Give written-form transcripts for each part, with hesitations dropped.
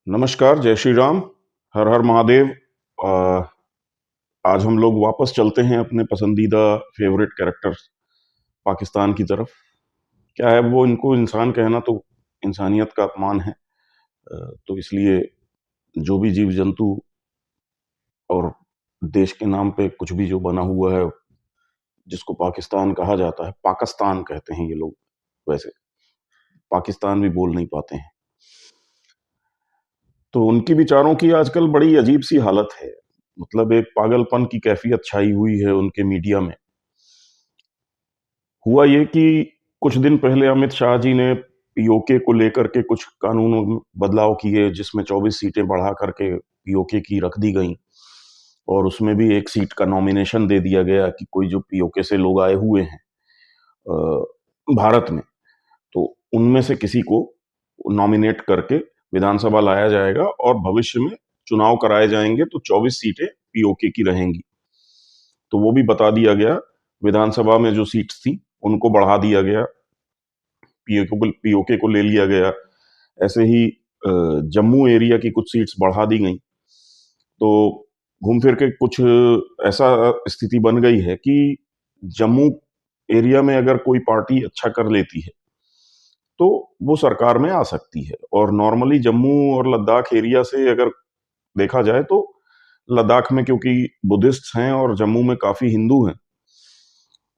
नमस्कार, जय श्री राम, हर हर महादेव। अ, आज हम लोग वापस चलते हैं अपने पसंदीदा फेवरेट कैरेक्टर पाकिस्तान की तरफ। क्या है, वो इनको इंसान कहना तो इंसानियत का अपमान है। तो इसलिए जो भी जीव जंतु और देश के नाम पे कुछ भी जो बना हुआ है, जिसको पाकिस्तान कहा जाता है, पाकिस्तान कहते हैं ये लोग। वैसे पाकिस्तान भी बोल नहीं पाते हैं। तो उनकी विचारों की आजकल बड़ी अजीब सी हालत है। मतलब एक पागलपन की कैफियत छाई हुई है उनके मीडिया में। हुआ ये कि कुछ दिन पहले अमित शाह जी ने पीओके को लेकर के कुछ कानूनों में बदलाव किए, जिसमें 24 सीटें बढ़ा करके पीओके की रख दी गई। और उसमें भी एक सीट का नॉमिनेशन दे दिया गया कि कोई जो पीओके से लोग आए हुए हैं भारत में, तो उनमें से किसी को नॉमिनेट करके विधानसभा लाया जाएगा और भविष्य में चुनाव कराए जाएंगे, तो 24 सीटें पीओके की रहेंगी। तो वो भी बता दिया गया। विधानसभा में जो सीट्स थी उनको बढ़ा दिया गया, पीओके को ले लिया गया। ऐसे ही जम्मू एरिया की कुछ सीट्स बढ़ा दी गई। तो घूम फिर के कुछ ऐसा स्थिति बन गई है कि जम्मू एरिया में अगर कोई पार्टी अच्छा कर लेती है तो वो सरकार में आ सकती है। और नॉर्मली जम्मू और लद्दाख एरिया से अगर देखा जाए तो लद्दाख में क्योंकि बुद्धिस्ट हैं और जम्मू में काफी हिंदू हैं,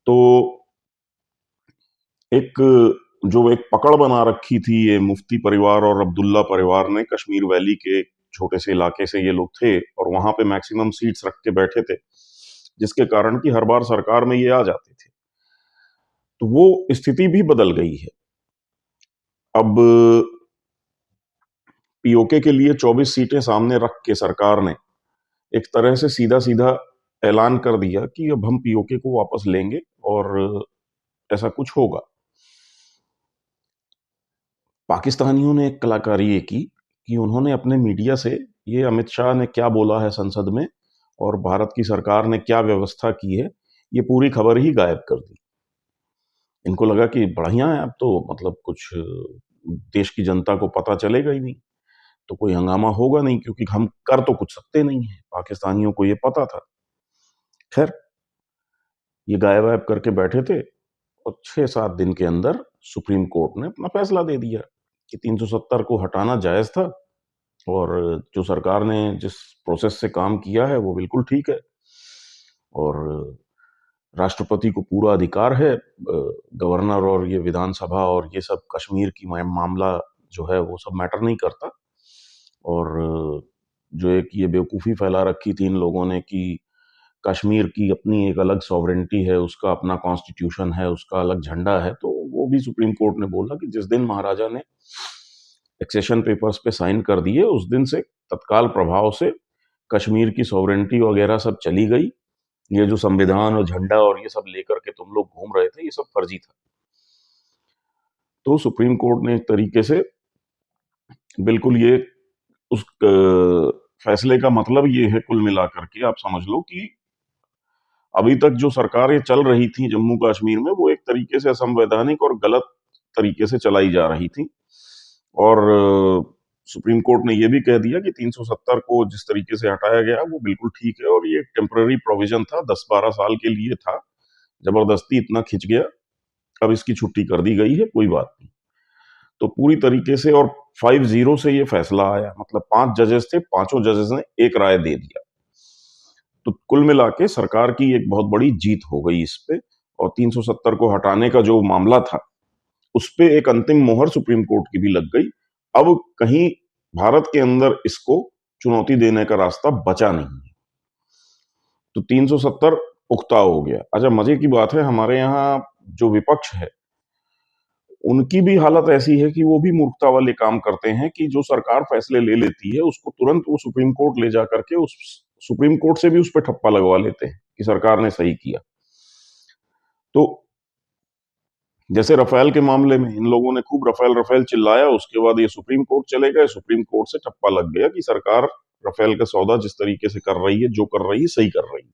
तो एक जो एक पकड़ बना रखी थी ये मुफ्ती परिवार और अब्दुल्ला परिवार ने, कश्मीर वैली के छोटे से इलाके से ये लोग थे और वहां पे मैक्सिमम सीट्स रख के बैठे थे, जिसके कारण कि हर बार सरकार में ये आ जाते थे। तो वो स्थिति भी बदल गई है। अब पीओके के लिए 24 सीटें सामने रख के सरकार ने एक तरह से सीधा सीधा ऐलान कर दिया कि अब हम पीओके को वापस लेंगे और ऐसा कुछ होगा। पाकिस्तानियों ने एक कलाकारी ये की कि उन्होंने अपने मीडिया से ये अमित शाह ने क्या बोला है संसद में और भारत की सरकार ने क्या व्यवस्था की है, ये पूरी खबर ही गायब कर दी। इनको लगा कि बढ़िया है, अब तो मतलब कुछ देश की जनता को पता चलेगा ही नहीं, तो कोई हंगामा होगा नहीं, क्योंकि हम कर तो कुछ सकते नहीं है। पाकिस्तानियों को ये पता था। खैर, ये गायब वायब करके बैठे थे और 6-7 दिन के अंदर सुप्रीम कोर्ट ने अपना फैसला दे दिया कि 370 को हटाना जायज था और जो सरकार ने जिस प्रोसेस से काम किया है वो बिल्कुल ठीक है। और राष्ट्रपति को पूरा अधिकार है, गवर्नर और ये विधानसभा और ये सब कश्मीर की मामला जो है वो सब मैटर नहीं करता। और जो एक ये बेवकूफ़ी फैला रखी थी इन लोगों ने कि कश्मीर की अपनी एक अलग सॉवरेंटी है, उसका अपना कॉन्स्टिट्यूशन है, उसका अलग झंडा है, तो वो भी सुप्रीम कोर्ट ने बोला कि जिस दिन महाराजा ने एक्सेशन पेपर्स पे साइन कर दिए उस दिन से तत्काल प्रभाव से कश्मीर की सॉवरेंटी वगैरह सब चली गई। ये जो संविधान और झंडा और ये सब लेकर के तुम लोग घूम रहे थे, ये सब फर्जी था। तो सुप्रीम कोर्ट ने एक तरीके से बिल्कुल ये उस फैसले का मतलब ये है, कुल मिलाकर के आप समझ लो कि अभी तक जो सरकारें चल रही थी जम्मू कश्मीर में, वो एक तरीके से असंवैधानिक और गलत तरीके से चलाई जा रही थी। और सुप्रीम कोर्ट ने ये भी कह दिया कि 370 को जिस तरीके से हटाया गया वो बिल्कुल ठीक है और ये एक टेम्पररी प्रोविजन था, 10-12 साल के लिए था, जबरदस्ती इतना खिंच गया, अब इसकी छुट्टी कर दी गई है, कोई बात नहीं। तो पूरी तरीके से और 5-0 से ये फैसला आया, मतलब 5 जजेस थे, पांचों जजेस ने एक राय दे दिया। तो कुल मिला के सरकार की एक बहुत बड़ी जीत हो गई इस पे। और 370 को हटाने का जो मामला था उस पे एक अंतिम मोहर सुप्रीम कोर्ट की भी लग गई। अब कहीं भारत के अंदर इसको चुनौती देने का रास्ता बचा नहीं है। तो 370 पुख्ता हो गया। अच्छा, मजे की बात है, हमारे यहाँ जो विपक्ष है उनकी भी हालत ऐसी है कि वो भी मूर्खता वाले काम करते हैं कि जो सरकार फैसले ले लेती है उसको तुरंत वो सुप्रीम कोर्ट ले जा करके उस सुप्रीम कोर्ट से भी उस पर ठप्पा लगवा लेते हैं कि सरकार ने सही किया। तो जैसे रफेल के मामले में इन लोगों ने खूब रफेल रफेल चिल्लाया, उसके बाद ये सुप्रीम कोर्ट चले गए, सुप्रीम कोर्ट से ठप्पा लग गया कि सरकार रफेल का सौदा जिस तरीके से कर रही है, जो कर रही है, सही कर रही है।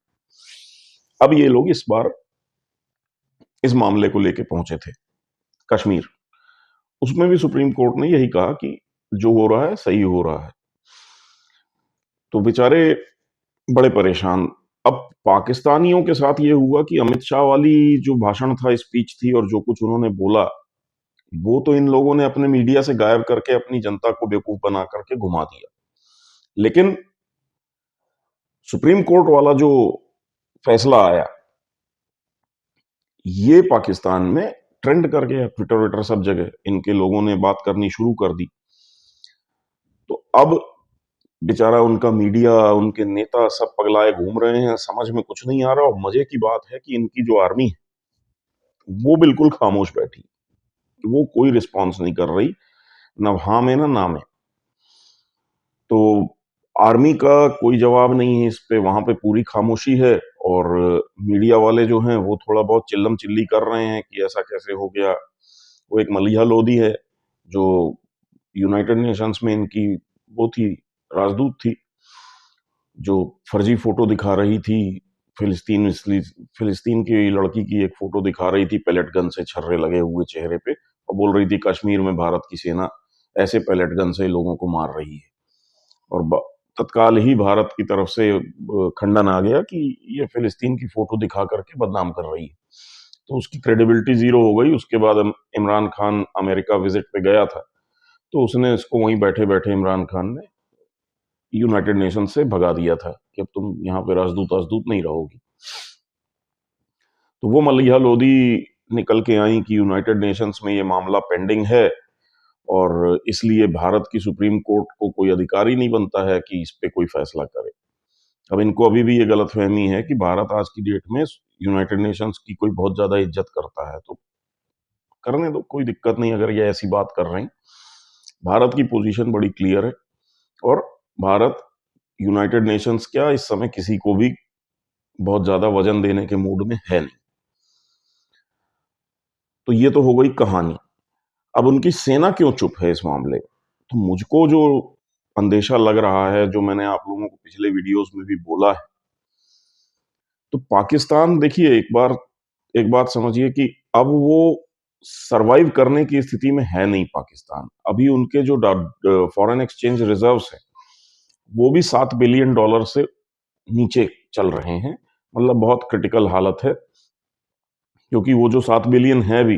अब ये लोग इस बार इस मामले को लेके पहुंचे थे कश्मीर। उसमें भी सुप्रीम कोर्ट ने यही कहा कि जो हो रहा है सही हो रहा है। तो बेचारे बड़े परेशान। अब पाकिस्तानियों के साथ ये हुआ कि अमित शाह वाली जो भाषण था, स्पीच थी और जो कुछ उन्होंने बोला, वो तो इन लोगों ने अपने मीडिया से गायब करके अपनी जनता को बेवकूफ बना करके घुमा दिया। लेकिन सुप्रीम कोर्ट वाला जो फैसला आया, ये पाकिस्तान में ट्रेंड कर गया। ट्विटर विटर सब जगह इनके लोगों ने बात करनी शुरू कर दी। तो अब बेचारा उनका मीडिया, उनके नेता सब पगलाए घूम रहे हैं, समझ में कुछ नहीं आ रहा। और मजे की बात है कि इनकी जो आर्मी है वो बिल्कुल खामोश बैठी, वो कोई रिस्पॉन्स नहीं कर रही, ना हाँ में ना ना में। तो आर्मी का कोई जवाब नहीं है इस पे, वहां पे पूरी खामोशी है। और मीडिया वाले जो हैं वो थोड़ा बहुत चिल्लम चिल्ली कर रहे हैं कि ऐसा कैसे हो गया। वो एक मलिहा लोधी है जो यूनाइटेड नेशंस में इनकी वो थी, राजदूत थी, जो फर्जी फोटो दिखा रही थी। फिलिस्तीन की लड़की की एक फोटो दिखा रही थी पैलेट गन से छर्रे लगे हुए चेहरे पे, और बोल रही थी कश्मीर में भारत की सेना ऐसे पैलेट गन से लोगों को मार रही है। और तत्काल ही भारत की तरफ से खंडन आ गया कि ये फिलिस्तीन की फोटो दिखा करके बदनाम कर रही है। तो उसकी क्रेडिबिलिटी जीरो हो गई। उसके बाद इमरान खान अमेरिका विजिट पे गया था, तो उसने इसको वहीं बैठे बैठे इमरान खान ने यूनाइटेड नेशन से भगा दिया था कि अब तुम यहाँ पे राजदूत राजदूत नहीं रहोगी। तो वो मलिहा लोधी निकल के आई कि यूनाइटेड नेशंस में ये मामला पेंडिंग है और इसलिए भारत की सुप्रीम कोर्ट को कोई अधिकार ही नहीं बनता है कि इस पे कोई फैसला करे। अब इनको अभी भी ये गलतफहमी है कि भारत आज की डेट में यूनाइटेड नेशंस की कोई बहुत ज्यादा इज्जत करता है। तो करने दो, कोई दिक्कत नहीं अगर ये ऐसी बात कर रहे हैं। भारत की पोजीशन बड़ी क्लियर है और भारत यूनाइटेड नेशंस क्या इस समय किसी को भी बहुत ज्यादा वजन देने के मूड में है नहीं। तो ये तो हो गई कहानी। अब उनकी सेना क्यों चुप है इस मामले में? तो मुझको जो अंदेशा लग रहा है, जो मैंने आप लोगों को पिछले वीडियोस में भी बोला है, तो पाकिस्तान देखिए, एक बात समझिए कि अब वो सरवाइव करने की स्थिति में है नहीं। पाकिस्तान अभी उनके जो फॉरेन एक्सचेंज रिजर्व्स है वो भी $7 बिलियन से नीचे चल रहे हैं। मतलब बहुत क्रिटिकल हालत है, क्योंकि वो जो 7 बिलियन है भी,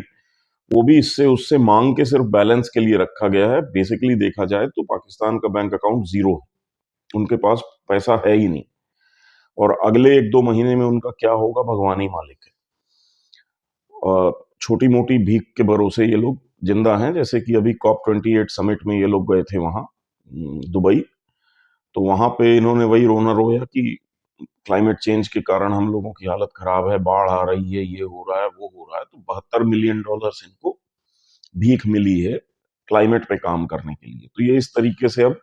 वो भी इससे उससे मांग के सिर्फ बैलेंस के लिए रखा गया है। बेसिकली देखा जाए तो पाकिस्तान का बैंक अकाउंट जीरो है, उनके पास पैसा है ही नहीं। और अगले 1-2 महीने में उनका क्या होगा भगवान ही मालिक है। छोटी मोटी भीख के भरोसे ये लोग जिंदा हैं। जैसे कि अभी COP28 समिट में ये लोग गए थे वहां दुबई, तो वहां पे इन्होंने वही रोना रोया कि क्लाइमेट चेंज के कारण हम लोगों की हालत खराब है, बाढ़ आ रही है, ये हो रहा है, वो हो रहा है। तो $72 मिलियन इनको भीख मिली है क्लाइमेट पे काम करने के लिए। तो ये इस तरीके से अब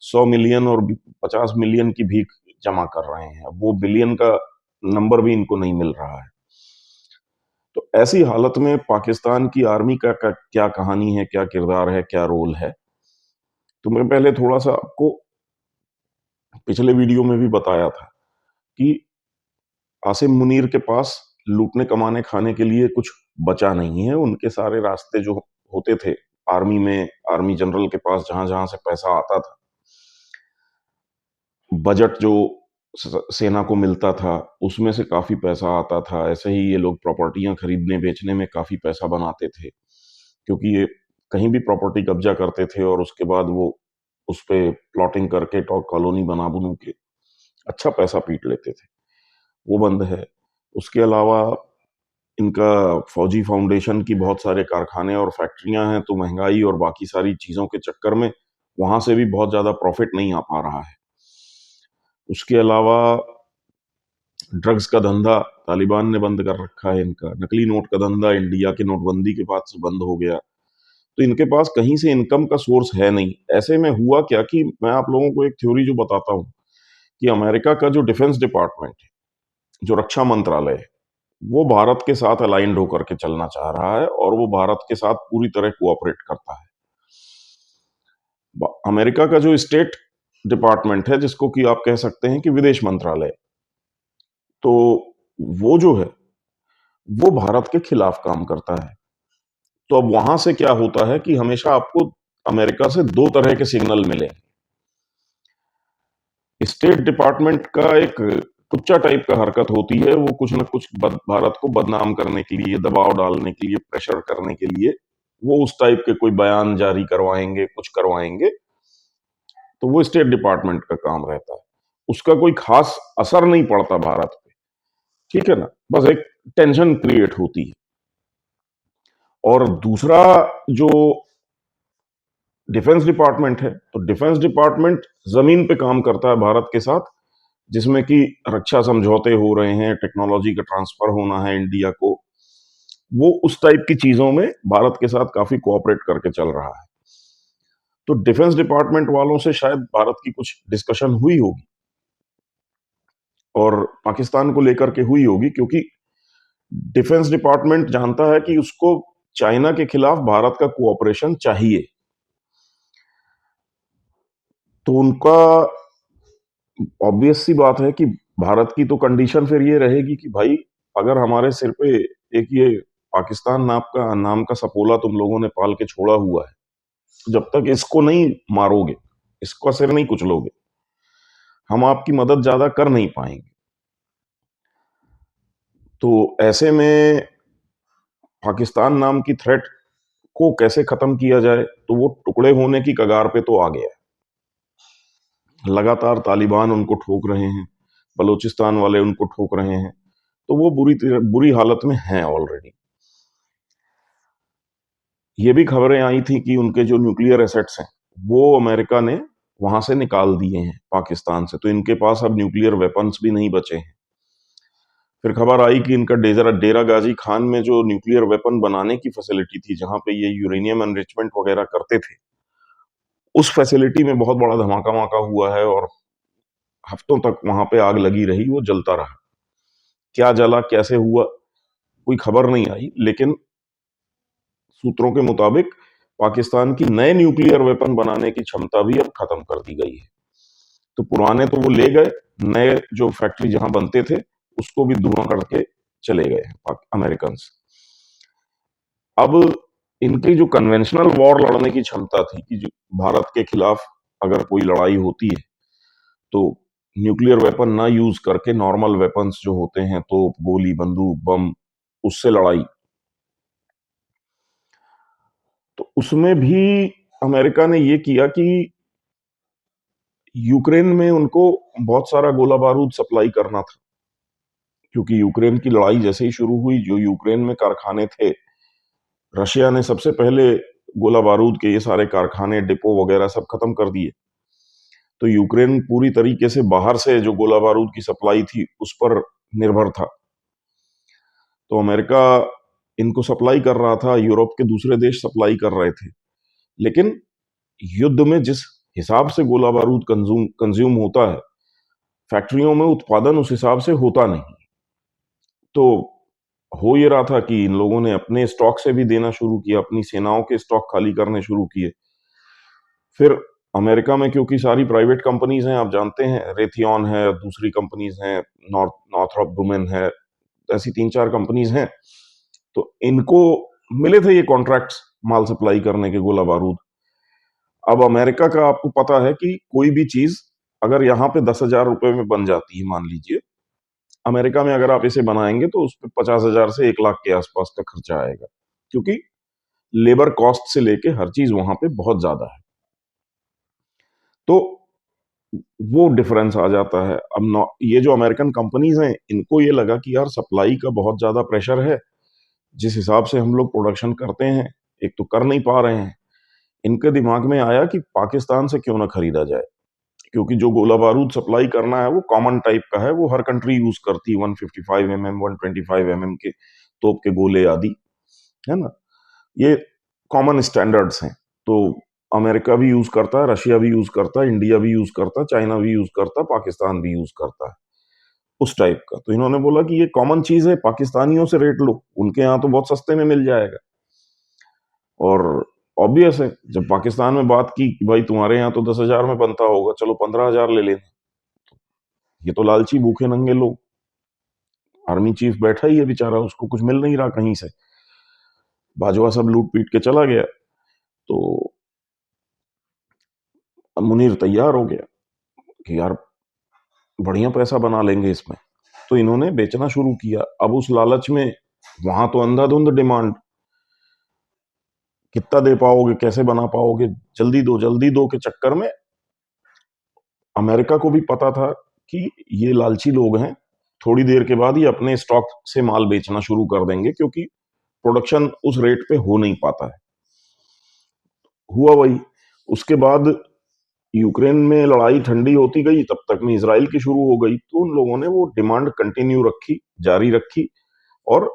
100 मिलियन और 50 मिलियन की भीख जमा कर रहे हैं। अब वो बिलियन का नंबर भी इनको नहीं मिल रहा है। तो ऐसी हालत में पाकिस्तान की आर्मी का क्या कहानी है, क्या किरदार है, क्या रोल है? तो मैं पहले थोड़ा सा आपको पिछले वीडियो में भी बताया था कि आसिम मुनीर के पास लूटने कमाने खाने के लिए कुछ बचा नहीं है। उनके सारे रास्ते जो होते थे आर्मी में, आर्मी जनरल के पास जहां जहां से पैसा आता था, बजट जो सेना को मिलता था उसमें से काफी पैसा आता था। ऐसे ही ये लोग प्रॉपर्टियां खरीदने बेचने में काफी पैसा बनाते थे, क्योंकि ये कहीं भी प्रॉपर्टी कब्जा करते थे और उसके बाद वो उस पे प्लॉटिंग करके टॉक कॉलोनी बना बनू के अच्छा पैसा पीट लेते थे। वो बंद है। उसके अलावा इनका फौजी फाउंडेशन की बहुत सारे कारखाने और फैक्ट्रियां हैं, तो महंगाई और बाकी सारी चीजों के चक्कर में वहां से भी बहुत ज्यादा प्रॉफिट नहीं आ पा रहा है। उसके अलावा ड्रग्स का धंधा तालिबान ने बंद कर रखा है। इनका नकली नोट का धंधा इंडिया के नोटबंदी के बाद से बंद हो गया। तो इनके पास कहीं से इनकम का सोर्स है नहीं। ऐसे में हुआ क्या कि मैं आप लोगों को एक थ्योरी जो बताता हूँ कि अमेरिका का जो डिफेंस डिपार्टमेंट है, जो रक्षा मंत्रालय है, वो भारत के साथ अलाइंड होकर के चलना चाह रहा है और वो भारत के साथ पूरी तरह कोऑपरेट करता है। अमेरिका का जो स्टेट डिपार्टमेंट है, जिसको कि आप कह सकते हैं कि विदेश मंत्रालय, तो वो जो है वो भारत के खिलाफ काम करता है। तो अब वहां से क्या होता है कि हमेशा आपको अमेरिका से दो तरह के सिग्नल मिले। स्टेट डिपार्टमेंट का एक टुच्चा टाइप का हरकत होती है, वो कुछ ना कुछ भारत को बदनाम करने के लिए, दबाव डालने के लिए, प्रेशर करने के लिए वो उस टाइप के कोई बयान जारी करवाएंगे, कुछ करवाएंगे। तो वो स्टेट डिपार्टमेंट का काम रहता है, उसका कोई खास असर नहीं पड़ता भारत पे, ठीक है ना, बस एक टेंशन क्रिएट होती है। और दूसरा जो डिफेंस डिपार्टमेंट है, तो डिफेंस डिपार्टमेंट जमीन पे काम करता है भारत के साथ, जिसमें कि रक्षा समझौते हो रहे हैं, टेक्नोलॉजी का ट्रांसफर होना है इंडिया को, वो उस टाइप की चीजों में भारत के साथ काफी कोऑपरेट करके चल रहा है। तो डिफेंस डिपार्टमेंट वालों से शायद भारत की कुछ डिस्कशन हुई होगी और पाकिस्तान को लेकर के हुई होगी, क्योंकि डिफेंस डिपार्टमेंट जानता है कि उसको चाइना के खिलाफ भारत का कोऑपरेशन चाहिए। तो उनका ऑब्वियस सी बात है कि भारत की तो कंडीशन फिर ये रहेगी कि भाई, अगर हमारे सिर पे एक ये पाकिस्तान नाम का सपोला तुम लोगों ने पाल के छोड़ा हुआ है, तो जब तक इसको नहीं मारोगे, इसका सिर नहीं कुचलोगे, हम आपकी मदद ज्यादा कर नहीं पाएंगे। तो ऐसे में पाकिस्तान नाम की थ्रेट को कैसे खत्म किया जाए, तो वो टुकड़े होने की कगार पे तो आ गया है। लगातार तालिबान उनको ठोक रहे हैं, बलूचिस्तान वाले उनको ठोक रहे हैं, तो वो बुरी हालत में हैं ऑलरेडी। ये भी खबरें आई थी कि उनके जो न्यूक्लियर एसेट्स हैं वो अमेरिका ने वहां से निकाल दिए हैं पाकिस्तान से, तो इनके पास अब न्यूक्लियर वेपन्स भी नहीं बचे हैं। फिर खबर आई कि इनका डेरा डेरा गाजी खान में जो न्यूक्लियर वेपन बनाने की फैसिलिटी थी, जहां पे ये यूरेनियम एनरिचमेंट वगैरह करते थे, उस फैसिलिटी में बहुत बड़ा धमाका वमाका हुआ है और हफ्तों तक वहां पे आग लगी रही, वो जलता रहा। क्या जला, कैसे हुआ, कोई खबर नहीं आई, लेकिन सूत्रों के मुताबिक पाकिस्तान की नए न्यूक्लियर वेपन बनाने की क्षमता भी अब खत्म कर दी गई है। तो पुराने तो वो ले गए, नए जो फैक्ट्री जहां बनते थे उसको भी धुआं करके चले गए अमेरिकन। अब इनकी जो कन्वेंशनल वॉर लड़ने की क्षमता थी कि जो भारत के खिलाफ अगर कोई लड़ाई होती है तो न्यूक्लियर वेपन ना यूज करके नॉर्मल वेपन्स जो होते हैं, तोप, गोली, बंदूक, बम, उससे लड़ाई, तो उसमें भी अमेरिका ने ये किया कि यूक्रेन में उनको बहुत सारा गोला बारूद सप्लाई करना था, क्योंकि यूक्रेन की लड़ाई जैसे ही शुरू हुई, जो यूक्रेन में कारखाने थे, रशिया ने सबसे पहले गोला बारूद के ये सारे कारखाने, डिपो वगैरह सब खत्म कर दिए। तो यूक्रेन पूरी तरीके से बाहर से जो गोला बारूद की सप्लाई थी उस पर निर्भर था। तो अमेरिका इनको सप्लाई कर रहा था, यूरोप के दूसरे देश सप्लाई कर रहे थे, लेकिन युद्ध में जिस हिसाब से गोला बारूद कंज्यूम होता है, फैक्ट्रियों में उत्पादन उस हिसाब से होता नहीं। तो हो ये रहा था कि इन लोगों ने अपने स्टॉक से भी देना शुरू किया, अपनी सेनाओं के स्टॉक खाली करने शुरू किए। फिर अमेरिका में क्योंकि सारी प्राइवेट कंपनीज हैं, आप जानते हैं, रेथियन है, दूसरी कंपनीज हैं, नॉर्थरॉप ग्रुमेन है, ऐसी तीन चार कंपनीज हैं, तो इनको मिले थे ये कॉन्ट्रैक्ट्स माल सप्लाई करने के, गोला बारूद। अब अमेरिका का आपको पता है कि कोई भी चीज अगर यहाँ पे 10,000 रुपए में बन जाती है, मान लीजिए, अमेरिका में अगर आप इसे बनाएंगे तो उस पर 50,000 से 1 लाख के आसपास का खर्चा आएगा, क्योंकि लेबर कॉस्ट से लेके हर चीज वहां पे बहुत ज्यादा है। तो वो डिफरेंस आ जाता है। अब ये जो अमेरिकन कंपनीज हैं, इनको ये लगा कि यार सप्लाई का बहुत ज्यादा प्रेशर है, जिस हिसाब से हम लोग प्रोडक्शन करते हैं, एक तो कर नहीं पा रहे हैं। इनके दिमाग में आया कि पाकिस्तान से क्यों ना खरीदा जाए, क्योंकि जो गोला बारूद सप्लाई करना है वो कॉमन टाइप का है, वो हर कंट्री यूज करती है, 155 mm 125 mm के तोप के गोले आदि, है ना, ये कॉमन स्टैंडर्ड्स हैं। तो अमेरिका भी यूज करता है, रशिया भी यूज करता है, इंडिया भी यूज करता है, चाइना भी यूज करता है, पाकिस्तान भी यूज करता है, उस टाइप का। तो इन्होंने बोला कि ये कॉमन चीज है, पाकिस्तानियों से रेट लो, उनके यहाँ तो बहुत सस्ते में मिल जाएगा। और ऑब्वियस है, जब पाकिस्तान में बात की कि भाई तुम्हारे यहाँ तो 10,000 में बनता होगा, चलो 15,000 ले लेना, ये तो लालची भूखे नंगे लोग, आर्मी चीफ बैठा ही है बेचारा, उसको कुछ मिल नहीं रहा कहीं से, बाजवा सब लूट पीट के चला गया। तो अब मुनीर तैयार हो गया कि यार बढ़िया पैसा बना लेंगे इसमें। तो इन्होंने बेचना शुरू किया। अब उस लालच में वहां तो अंधाधुंध डिमांड, कितना दे पाओगे, कैसे बना पाओगे, जल्दी दो के चक्कर में अमेरिका को भी पता था कि ये लालची लोग हैं, थोड़ी देर के बाद ये अपने स्टॉक से माल बेचना शुरू कर देंगे, क्योंकि प्रोडक्शन उस रेट पे हो नहीं पाता है। हुआ वही। उसके बाद यूक्रेन में लड़ाई ठंडी होती गई, तब तक में इसराइल की शुरू हो गई। तो उन लोगों ने वो डिमांड कंटिन्यू रखी, जारी रखी, और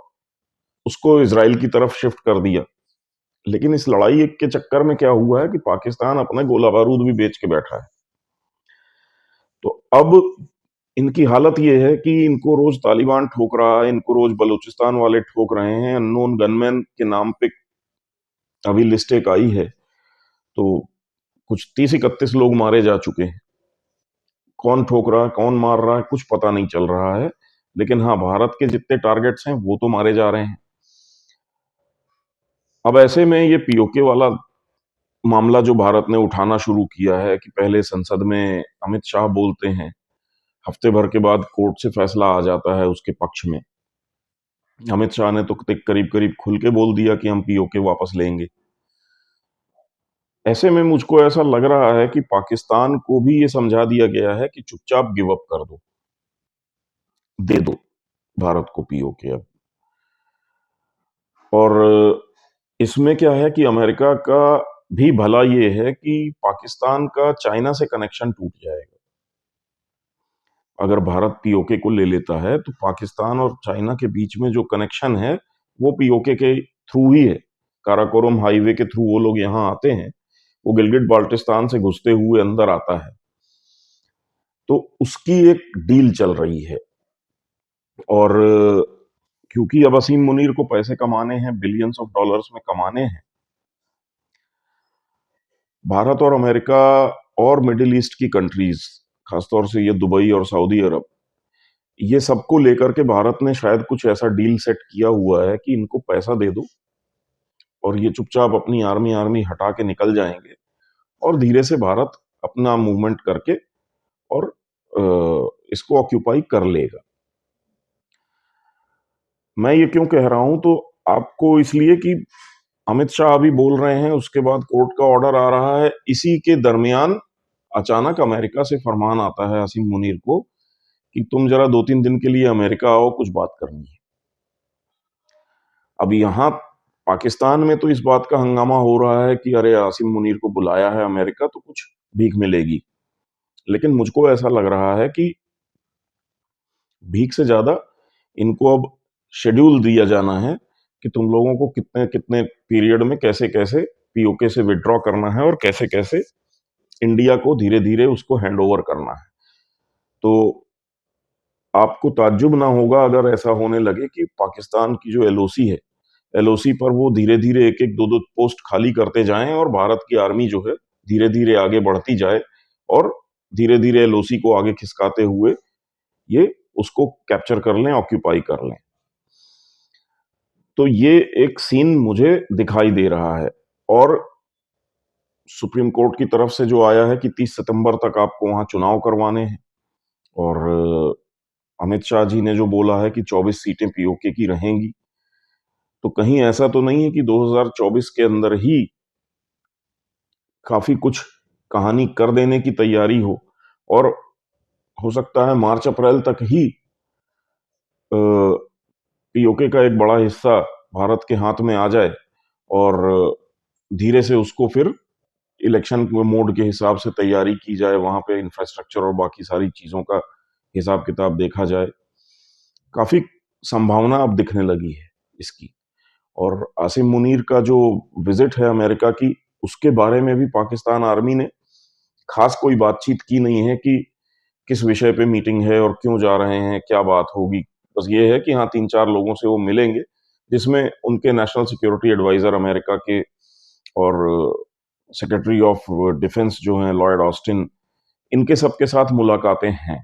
उसको इसराइल की तरफ शिफ्ट कर दिया। लेकिन इस लड़ाई के चक्कर में क्या हुआ है कि पाकिस्तान अपना गोला बारूद भी बेच के बैठा है। तो अब इनकी हालत ये है कि इनको रोज तालिबान ठोक रहा है, इनको रोज बलूचिस्तान वाले ठोक रहे हैं। अननोन गनमैन के नाम पे अभी लिस्ट एक आई है, तो कुछ 30-31 लोग मारे जा चुके हैं। कौन ठोक रहा है, कौन मार रहा है, कुछ पता नहीं चल रहा है। लेकिन हाँ, भारत के जितने टारगेट्स हैं वो तो मारे जा रहे हैं। अब ऐसे में ये पीओके वाला मामला जो भारत ने उठाना शुरू किया है कि पहले संसद में अमित शाह बोलते हैं, हफ्ते भर के बाद कोर्ट से फैसला आ जाता है उसके पक्ष में। अमित शाह ने तो करीब करीब खुल के बोल दिया कि हम पीओके वापस लेंगे। ऐसे में मुझको ऐसा लग रहा है कि पाकिस्तान को भी ये समझा दिया गया है कि चुपचाप गिव अप कर दो, दे दो भारत को पीओके अब। और इसमें क्या है कि अमेरिका का भी भला ये है कि पाकिस्तान का चाइना से कनेक्शन टूट जाएगा। अगर भारत पीओके को ले लेता है तो पाकिस्तान और चाइना के बीच में जो कनेक्शन है वो पीओके के थ्रू ही है। काराकोरम हाईवे के थ्रू वो लोग यहाँ आते हैं, वो गिलगिट बाल्टिस्तान से घुसते हुए अंदर आता है। तो उसकी एक डील चल रही है। और क्योंकि अब असीम मुनीर को पैसे कमाने हैं, बिलियंस ऑफ डॉलर्स में कमाने हैं, भारत और अमेरिका और मिडिल ईस्ट की कंट्रीज, खासतौर से ये दुबई और सऊदी अरब, ये सबको लेकर के भारत ने शायद कुछ ऐसा डील सेट किया हुआ है कि इनको पैसा दे दो और ये चुपचाप अपनी आर्मी आर्मी हटा के निकल जाएंगे, और धीरे से भारत अपना मूवमेंट करके और इसको ऑक्यूपाई कर लेगा। मैं ये क्यों कह रहा हूं, तो आपको इसलिए कि अमित शाह अभी बोल रहे हैं, उसके बाद कोर्ट का ऑर्डर आ रहा है, इसी के दरमियान अचानक अमेरिका से फरमान आता है असीम मुनीर को कि तुम जरा 2-3 दिन के लिए अमेरिका आओ, कुछ बात करनी है। अब यहाँ पाकिस्तान में तो इस बात का हंगामा हो रहा है कि अरे आसिम मुनीर को बुलाया है अमेरिका तो कुछ भीख मिलेगी। लेकिन मुझको ऐसा लग रहा है कि भीख से ज्यादा इनको अब शेड्यूल दिया जाना है कि तुम लोगों को कितने कितने पीरियड में कैसे कैसे पीओके से विड्रॉ करना है और कैसे कैसे इंडिया को धीरे धीरे उसको हैंड ओवर करना है। तो आपको ताज्जुब ना होगा अगर ऐसा होने लगे कि पाकिस्तान की जो एलओसी है, एलओसी पर वो धीरे धीरे एक एक दो दो पोस्ट खाली करते जाएं और भारत की आर्मी जो है धीरे धीरे आगे बढ़ती जाए और धीरे धीरे एलओसी को आगे खिसकाते हुए ये उसको कैप्चर कर लें, ऑक्यूपाई कर लें। तो ये एक सीन मुझे दिखाई दे रहा है। और सुप्रीम कोर्ट की तरफ से जो आया है कि 30 सितंबर तक आपको वहां चुनाव करवाने हैं, और अमित शाह जी ने जो बोला है कि 24 सीटें पीओके की रहेंगी, तो कहीं ऐसा तो नहीं है कि 2024 के अंदर ही काफी कुछ कहानी कर देने की तैयारी हो, और हो सकता है मार्च अप्रैल तक ही पीओके का एक बड़ा हिस्सा भारत के हाथ में आ जाए और धीरे से उसको फिर इलेक्शन मोड के हिसाब से तैयारी की जाए, वहां पे इंफ्रास्ट्रक्चर और बाकी सारी चीजों का हिसाब किताब देखा जाए। काफी संभावना अब दिखने लगी है इसकी। और आसिम मुनीर का जो विजिट है अमेरिका की, उसके बारे में भी पाकिस्तान आर्मी ने खास कोई बातचीत की नहीं है कि किस विषय पे मीटिंग है और क्यों जा रहे हैं, क्या बात होगी। बस ये है कि हाँ 3-4 लोगों से वो मिलेंगे, जिसमें उनके नेशनल सिक्योरिटी एडवाइजर अमेरिका के और सेक्रेटरी ऑफ डिफेंस जो हैं लॉयड ऑस्टिन, इनके सबके साथ मुलाकातें हैं।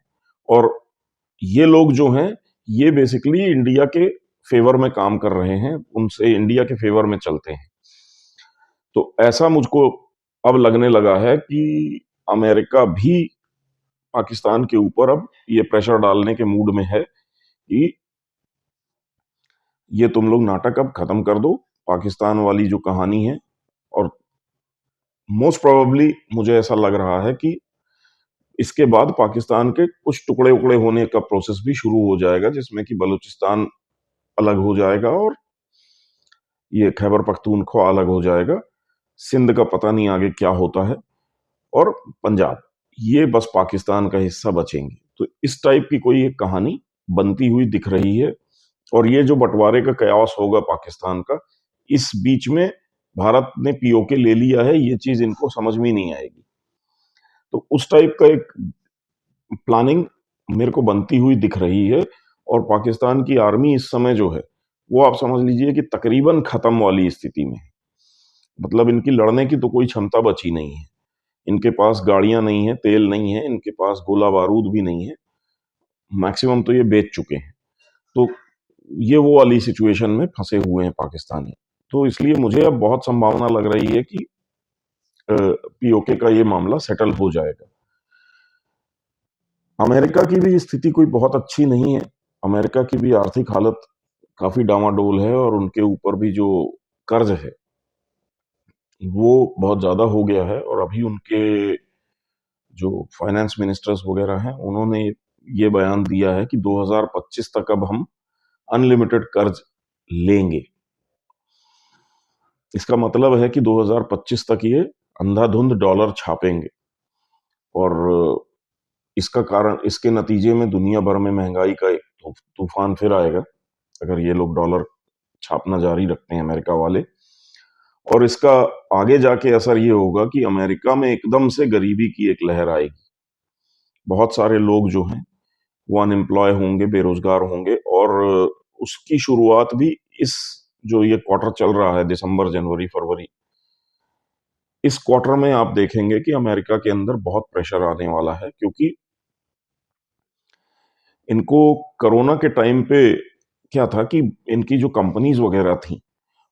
और ये लोग जो हैं ये बेसिकली इंडिया के फेवर में काम कर रहे हैं, उनसे इंडिया के फेवर में चलते हैं। तो ऐसा मुझको अब लगने लगा है कि अमेरिका भी पाकिस्तान के ऊपर अब ये प्रेशर डालने के मूड में है कि ये तुम लोग नाटक अब खत्म कर दो, पाकिस्तान वाली जो कहानी है। और मोस्ट प्रोबेबली मुझे ऐसा लग रहा है कि इसके बाद पाकिस्तान के कुछ टुकड़े उकड़े होने का प्रोसेस भी शुरू हो जाएगा, जिसमें कि बलूचिस्तान अलग हो जाएगा और ये खैबर पख्तूनख्वा अलग हो जाएगा। सिंध का पता नहीं आगे क्या होता है, और पंजाब, ये बस पाकिस्तान का हिस्सा बचेंगे। तो इस टाइप की कोई एक कहानी बनती हुई दिख रही है। और ये जो बंटवारे का कयास होगा पाकिस्तान का, इस बीच में भारत ने पीओके ले लिया है, ये चीज इनको समझ में नहीं आएगी। तो उस टाइप का एक प्लानिंग मेरे को बनती हुई दिख रही है। और पाकिस्तान की आर्मी इस समय जो है, वो आप समझ लीजिए कि तकरीबन खत्म वाली स्थिति में है। मतलब इनकी लड़ने की तो कोई क्षमता बची नहीं है। इनके पास गाड़ियां नहीं है, तेल नहीं है, इनके पास गोला बारूद भी नहीं है। मैक्सिमम तो ये बेच चुके हैं। तो ये वो वाली सिचुएशन में फंसे हुए हैं पाकिस्तानी। तो इसलिए मुझे अब बहुत संभावना लग रही है कि पीओके का ये मामला सेटल हो जाएगा। अमेरिका की भी स्थिति कोई बहुत अच्छी नहीं है। अमेरिका की भी आर्थिक हालत काफी डामाडोल है, और उनके ऊपर भी जो कर्ज है वो बहुत ज्यादा हो गया है। और अभी उनके जो फाइनेंस मिनिस्टर्स वगैरह हैं, उन्होंने ये बयान दिया है कि 2025 तक अब हम अनलिमिटेड कर्ज लेंगे। इसका मतलब है कि 2025 तक ये अंधाधुंध डॉलर छापेंगे। और इसका कारण, इसके नतीजे में दुनिया भर में महंगाई का एक तूफान फिर आएगा, अगर ये लोग डॉलर छापना जारी रखते हैं अमेरिका वाले। और इसका आगे जाके असर ये होगा कि अमेरिका में एकदम से गरीबी की एक लहर आएगी। बहुत सारे लोग जो हैं वो अनएम्प्लॉय होंगे, बेरोजगार होंगे। और उसकी शुरुआत भी इस जो ये क्वार्टर चल रहा है, दिसंबर जनवरी फरवरी, इस क्वार्टर में आप देखेंगे कि अमेरिका के अंदर बहुत प्रेशर आने वाला है। क्योंकि इनको कोरोना के टाइम पे क्या था कि इनकी जो कंपनीज वगैरह थी,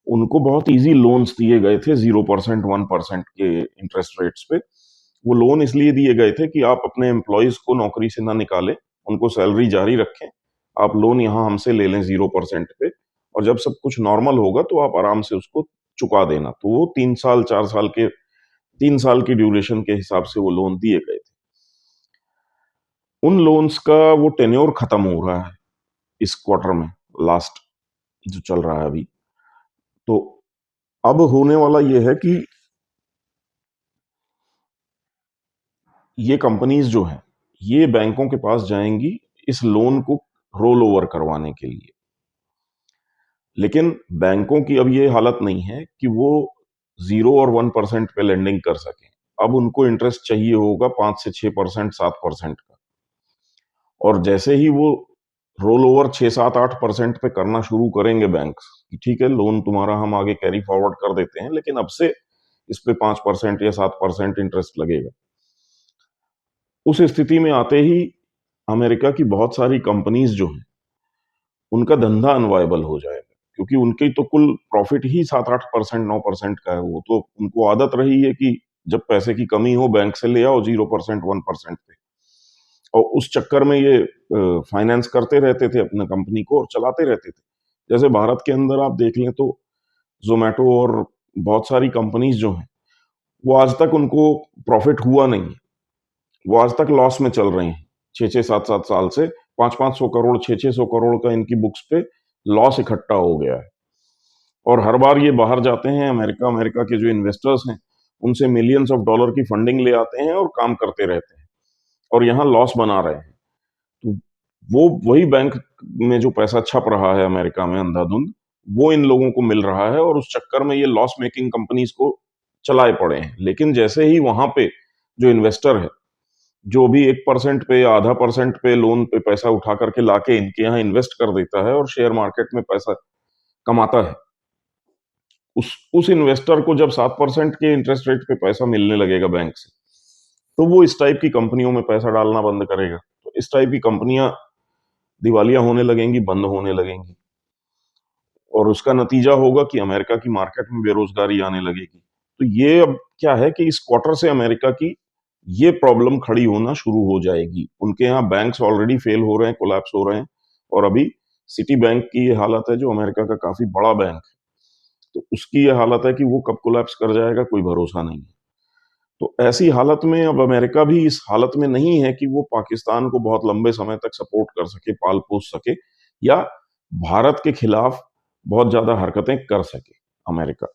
उनको बहुत इजी लोन्स दिए गए थे, 0% 1% के इंटरेस्ट रेट्स पे। वो लोन इसलिए दिए गए थे कि आप अपने एम्प्लॉयज को नौकरी से ना निकालें, उनको सैलरी जारी रखें, आप लोन यहाँ हमसे ले लें 0% पे, और जब सब कुछ नॉर्मल होगा तो आप आराम से उसको चुका देना। तो वो 3 साल 4 साल के, 3 साल की ड्यूरेशन के हिसाब से वो लोन दिए गए थे। उन लोन्स का वो टेन्योर खत्म हो रहा है इस क्वार्टर में, लास्ट जो चल रहा है अभी। तो अब होने वाला ये है कि ये कंपनीज जो हैं, ये बैंकों के पास जाएंगी इस लोन को रोल ओवर करवाने के लिए। लेकिन बैंकों की अब ये हालत नहीं है कि वो 0 और 1% पे लेंडिंग कर सकें। अब उनको इंटरेस्ट चाहिए होगा 5 से 6%, 7% का। और जैसे ही वो रोल ओवर 6, 7, 8% पे करना शुरू करेंगे बैंक, कि ठीक है लोन तुम्हारा हम आगे कैरी फॉरवर्ड कर देते हैं, लेकिन अब से इस पे 5% या 7% इंटरेस्ट लगेगा। उस स्थिति में आते ही अमेरिका की बहुत सारी कंपनीज जो हैं, उनका धंधा अनवायबल हो जाएगा। क्योंकि उनकी तो कुल प्रॉफिट ही 7, 8%, 9% का है। वो तो उनको आदत रही है कि जब पैसे की कमी हो बैंक से ले आओ 0%, 1% पे। और उस चक्कर में ये फाइनेंस करते रहते थे अपने कंपनी को और चलाते रहते थे। जैसे भारत के अंदर आप देख लें तो जोमेटो और बहुत सारी कंपनीज जो हैं, वो आज तक उनको प्रॉफिट हुआ नहीं है। वो आज तक लॉस में चल रहे हैं, 6, 6, 7, 7 साल से। 500, 500 करोड़, 600, 600 करोड़ का इनकी बुक्स पे लॉस इकट्ठा हो गया है। और हर बार ये बाहर जाते हैं, अमेरिका, अमेरिका के जो इन्वेस्टर्स हैं, उनसे मिलियंस ऑफ डॉलर की फंडिंग ले आते हैं और काम करते रहते हैं, और यहाँ लॉस बना रहे हैं। तो वो वही बैंक में जो पैसा छप रहा है अमेरिका में अंधाधुंध, वो इन लोगों को मिल रहा है, और उस चक्कर में ये लॉस मेकिंग कंपनीज को चलाए पड़े हैं। लेकिन जैसे ही वहां पे जो इन्वेस्टर है, जो भी 1% पे या ½ % पे लोन पे पैसा उठा करके लाके इनके यहाँ इन्वेस्ट कर देता है और शेयर मार्केट में पैसा कमाता है, उस इन्वेस्टर को जब 7% के इंटरेस्ट रेट पे पैसा मिलने लगेगा बैंक से, तो वो इस टाइप की कंपनियों में पैसा डालना बंद करेगा। तो इस टाइप की कंपनियां दिवालिया होने लगेंगी, बंद होने लगेंगी। और उसका नतीजा होगा कि अमेरिका की मार्केट में बेरोजगारी आने लगेगी। तो ये अब क्या है कि इस क्वार्टर से अमेरिका की ये प्रॉब्लम खड़ी होना शुरू हो जाएगी। उनके यहाँ बैंक्स ऑलरेडी फेल हो रहे हैं, कोलैप्स हो रहे हैं, और अभी सिटी बैंक की ये हालत है, जो अमेरिका का काफ़ी बड़ा बैंक है। तो उसकी ये हालत है कि वो कब कोलैप्स कर जाएगा, कोई भरोसा नहीं है। तो ऐसी हालत में अब अमेरिका भी इस हालत में नहीं है कि वो पाकिस्तान को बहुत लंबे समय तक सपोर्ट कर सके, पाल-पोस सके, या भारत के खिलाफ बहुत ज़्यादा हरकतें कर सके अमेरिका।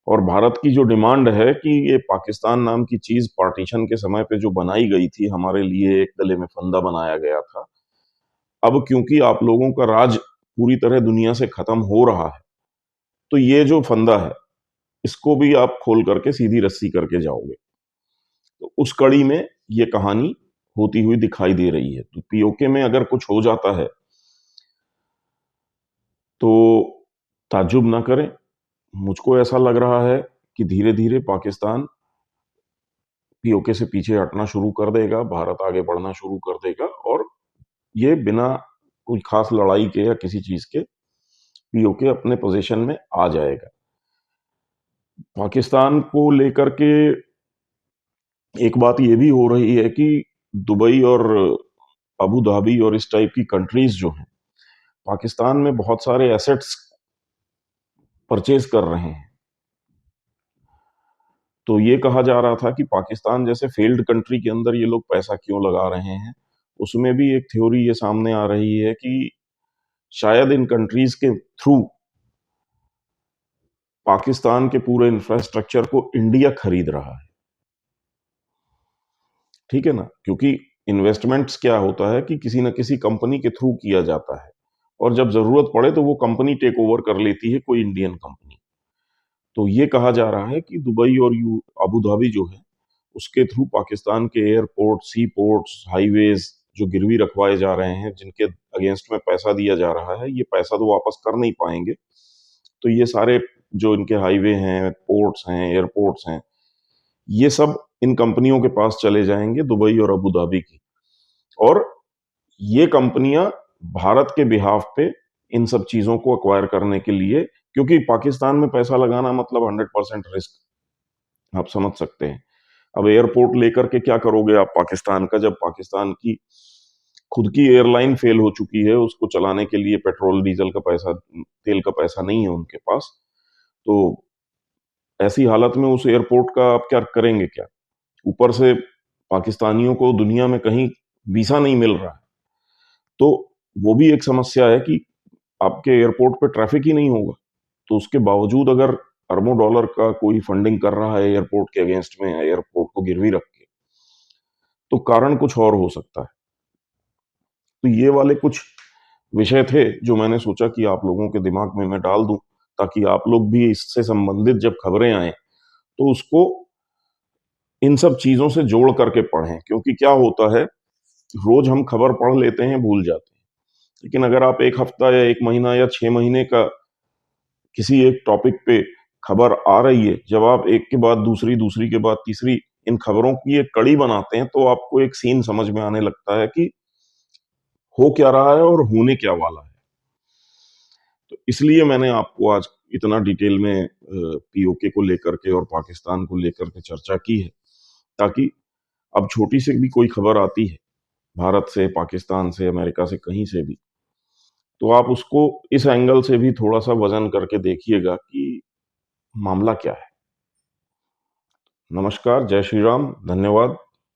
और भारत की जो डिमांड है कि ये पाकिस्तान नाम की चीज़ पार्टीशन के समय पे जो बनाई गई थी, हमारे लिए एक गले में फंदा बनाया गया था। अब क्योंकि आप लोगों का राज पूरी तरह दुनिया से खत्म हो रहा है, तो ये जो फंदा है, इसको भी आप खोल करके सीधी रस्सी करके जाओगे। तो उस कड़ी में ये कहानी होती हुई दिखाई दे रही है। तो पीओके में अगर कुछ हो जाता है, तो ताज्जुब ना करें। मुझको ऐसा लग रहा है कि धीरे-धीरे पाकिस्तान पीओके से पीछे हटना शुरू कर देगा, भारत आगे बढ़ना शुरू कर देगा, और ये बिना कोई खास लड़ाई के या किसी चीज़ के पीओके अपने पोज़ीशन में आ जाएगा। पाकिस्तान को लेकर के एक बात ये भी हो रही है कि दुबई और अबू धाबी और इस टाइप की कंट्रीज़ जो हैं, पाकिस्तान में बहुत सारे एसेट्स परचेज़ कर रहे हैं। तो ये कहा जा रहा था कि पाकिस्तान जैसे फेल्ड कंट्री के अंदर ये लोग पैसा क्यों लगा रहे हैं? उसमें भी एक थ्योरी ये सामने आ रही है कि शायद इन कंट्रीज़ के थ्रू पाकिस्तान के पूरे इंफ्रास्ट्रक्चर को इंडिया खरीद रहा है। ठीक है ना? क्योंकि इन्वेस्टमेंट्स क्या होता है कि किसी न किसी कंपनी के थ्रू किया जाता है, और जब ज़रूरत पड़े तो वो कंपनी टेक ओवर कर लेती है, कोई इंडियन कंपनी। तो ये कहा जा रहा है कि दुबई और यू अबू धाबी जो है, उसके थ्रू पाकिस्तान के एयरपोर्ट, सी पोर्ट्स, हाईवेज़ जो गिरवी रखवाए जा रहे हैं, जिनके अगेंस्ट में पैसा दिया जा रहा है, ये पैसा तो वापस कर नहीं पाएँगे। तो ये सारे जो इनके हाईवे हैं, पोर्ट्स हैं, एयरपोर्ट्स हैं, ये सब इन कंपनियों के पास चले जाएँगे, दुबई और अबू धाबी की। और ये कंपनियाँ भारत के बिहाफ़ पे इन सब चीज़ों को एक्वायर करने के लिए, क्योंकि पाकिस्तान में पैसा लगाना मतलब 100% रिस्क, आप समझ सकते हैं। अब एयरपोर्ट लेकर के क्या करोगे आप पाकिस्तान का, जब पाकिस्तान की खुद की एयरलाइन फेल हो चुकी है, उसको चलाने के लिए पेट्रोल, डीज़ल का पैसा, तेल का पैसा नहीं है उनके पास। तो ऐसी हालत में उस एयरपोर्ट का आप क्या करेंगे क्या? ऊपर से पाकिस्तानियों को दुनिया में कहीं वीज़ा नहीं मिल रहा है। तो वो भी एक समस्या है कि आपके एयरपोर्ट पे ट्रैफ़िक ही नहीं होगा। तो उसके बावजूद अगर अरबों डॉलर का कोई फंडिंग कर रहा है एयरपोर्ट के अगेंस्ट में, एयरपोर्ट को गिरवी रख के, तो कारण कुछ और हो सकता है। तो ये वाले कुछ विषय थे जो मैंने सोचा कि आप लोगों के दिमाग में मैं डाल दूँ, ताकि आप लोग भी इससे संबंधित जब खबरें आएँ, तो उसको इन सब चीज़ों से जोड़ करके पढ़ें। क्योंकि क्या होता है, रोज़ हम खबर पढ़ लेते हैं, भूल जाते हैं। लेकिन अगर आप 1 हफ्ता या 1 महीना या 6 महीने का किसी एक टॉपिक पे खबर आ रही है, जब आप एक के बाद दूसरी, दूसरी के बाद तीसरी इन खबरों की एक कड़ी बनाते हैं, तो आपको एक सीन समझ में आने लगता है कि हो क्या रहा है और होने क्या वाला है। तो इसलिए मैंने आपको आज इतना डिटेल में पीओके को लेकर के और पाकिस्तान को लेकर के चर्चा की है, ताकि अब छोटी से भी कोई खबर आती है, भारत से, पाकिस्तान से, अमेरिका से, कहीं से भी, तो आप उसको इस एंगल से भी थोड़ा-सा वज़न करके देखिएगा कि मामला क्या है। नमस्कार, जय श्री राम, धन्यवाद।